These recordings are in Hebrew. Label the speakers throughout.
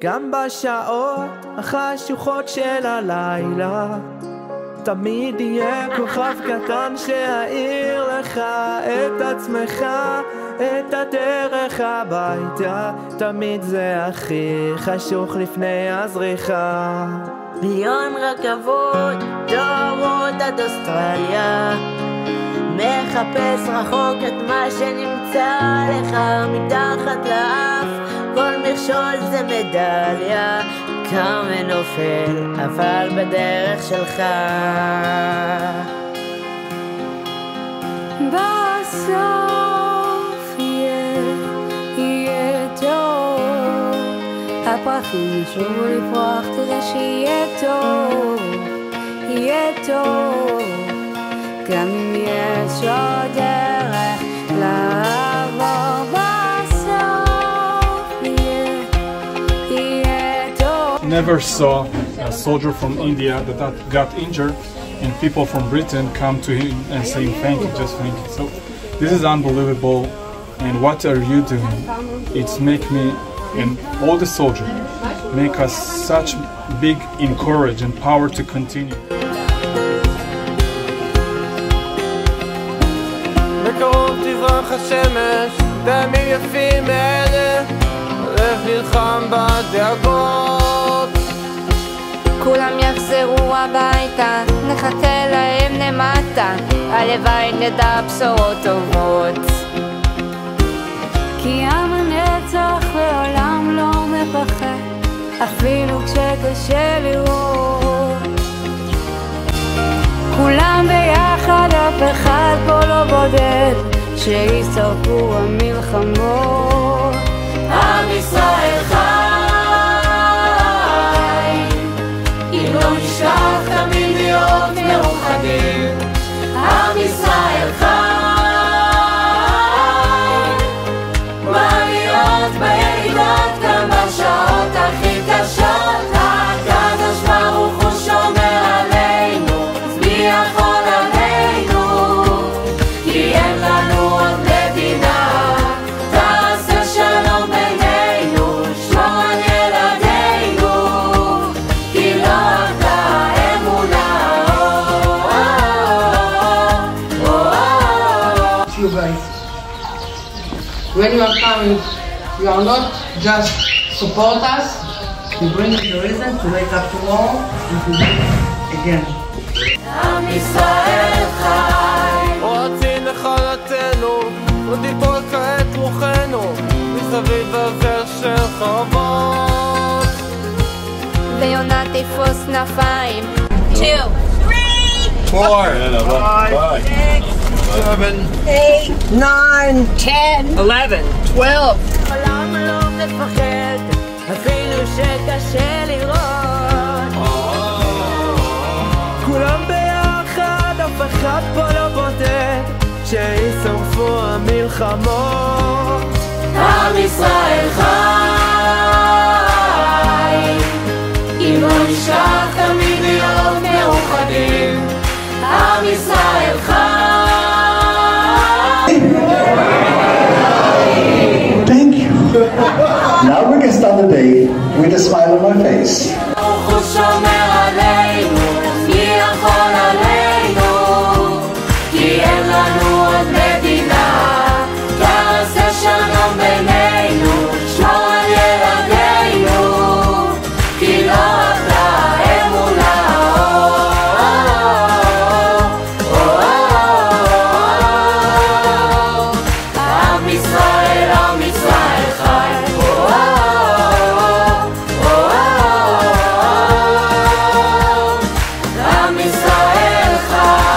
Speaker 1: גם בשעות החשוכות של הלילה תמיד יהיה כוכב קטן שיעיר לך את עצמך, את הדרך הביתה. תמיד זה הכי חשוך לפני הזריחה.
Speaker 2: מיליון רכבות דורות עד אוסטרליה, מחפש רחוק את מה שנמצא לך מתחת לאף. כל מכשול זה מדליה, קם ונופל אבל בדרך שלך.
Speaker 3: בסוף יהיה טוב, הפרחים ישובו לפרוח, תראה שיהיה טוב, יהיה טוב. גם אם יש עוד דרך לעבור, בסוף יהיה טוב.
Speaker 4: Never saw a soldier from India that got injured and people from Britain come to him and saying thank you, just thank you. So this is unbelievable, and what are you doing? It's make me and all the soldiers make us such big encourage and power to continue.
Speaker 1: בקרוב תזרח השמש, בימים יפים אלה, הולך נלחם בדאגות.
Speaker 3: כולם יחזרו הביתה, נחכה להם למטה, הלוואי נדע בשורות טובות. כי עם הנצח לעולם לא מפחד, אפילו כשקשה לראות. כולם ביחד, אף אחד פה לא בודד, שישרפו המלחמות.
Speaker 2: עם ישראל חי, אם לא נשכח תמיד להיות מאוחדים. עם ישראל חי, מה להיות בירידות גם בשעות הכי קשות. הקדוש ברוך הוא שומר עלינו, אז מי יכול עלינו? כי אין לנו עוד מדינה, תעשה שלום בינינו, שמור על ילדינו, כי לא עבדה אמונה.
Speaker 5: You guys, when you are coming, you are not just support us, you bring us the reason to wake up tomorrow and to do it again.
Speaker 2: עם ישראל חי,
Speaker 1: רוצים נחלתנו, עוד ייפול כעת רוחנו, מסביב בבל של חרבות.
Speaker 3: ויונה תפוס כנפיים.
Speaker 2: 2, 3,
Speaker 4: 4,
Speaker 2: 5,
Speaker 1: 7,
Speaker 2: 8, 9, 10,
Speaker 1: 11,
Speaker 2: 12.
Speaker 1: עולם לא מפחד, אפילו שקשה לראות. כולם ביחד, אף אחד פה לא בודד, שישרפו המלחמות.
Speaker 2: עם ישראל חי, אם לא נשכח תמיד להיות מאוחדים. עם ישראל חי.
Speaker 6: Thank you. Now we can start the day with a smile on my face.
Speaker 2: ברוך הוא שומר עלינו, מי יכול עלינו? כי אין לנו עוד מדינה, תעשה שלום בינינו, שמור על ילדינו, כי לא עבדה אמונה. עם ישראל חי. עם ישראל חי.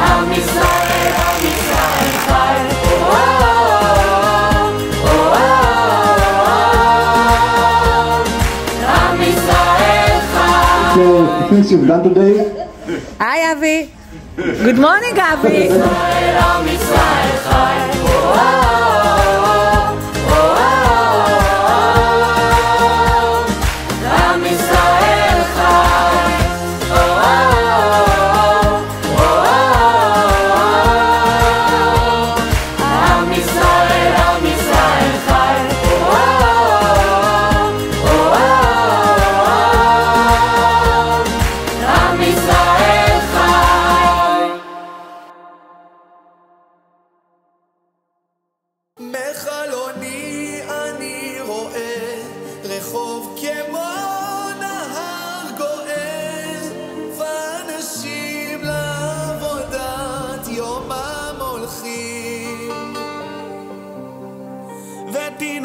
Speaker 2: עם ישראל חי. עם ישראל חי.
Speaker 6: So, things you've done today.
Speaker 7: Hi, Avi. Good morning, Avi.
Speaker 2: עם ישראל חי. עם ישראל חי.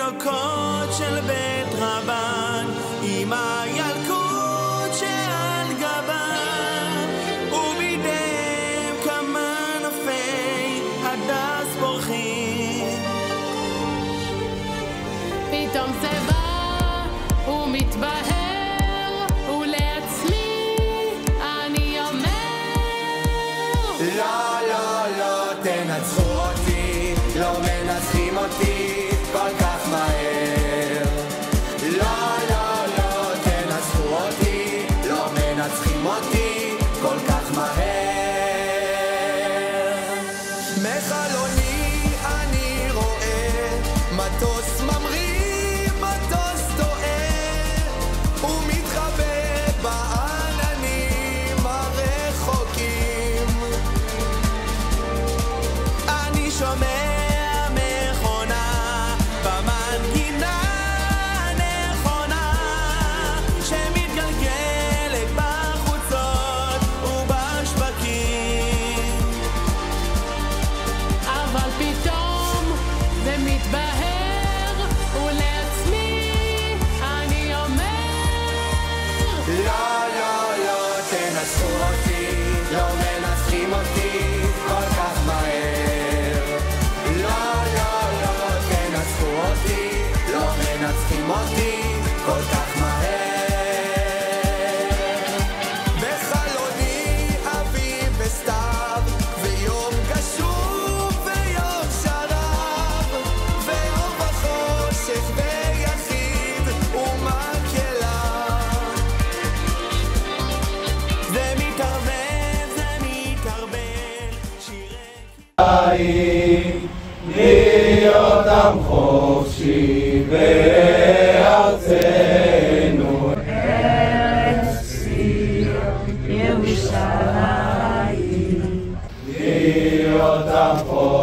Speaker 1: תינוקות של בית רבן עם הילקוט שעל גבן ובידיהם כמה נופי הדס פורחים
Speaker 8: פתאום זה בא ומתבהר ולעצמי אני אומר
Speaker 1: לא לא לא תנצחו אותי לא מנצחים אותי כל כך מהר לא לא לא תנצחו אותי לא מנצחים אותי כל כך מהר מחלוני אני רואה מטוס ממריא מטוס טועה הוא מתחבא בעננים הרחוקים אני שומע לא מנצחים אותי כל כך מהר לא לא לא תנצחו אותי לא מנצחים אותי כל כך מהר בחלוני אביב וסתיו ויום גשום ויום שרב ויום בחושך ויחיד ומקהלה זה
Speaker 2: להיות עם חופשי בארצנו ארץ ציון ירושלים להיות עם חופשי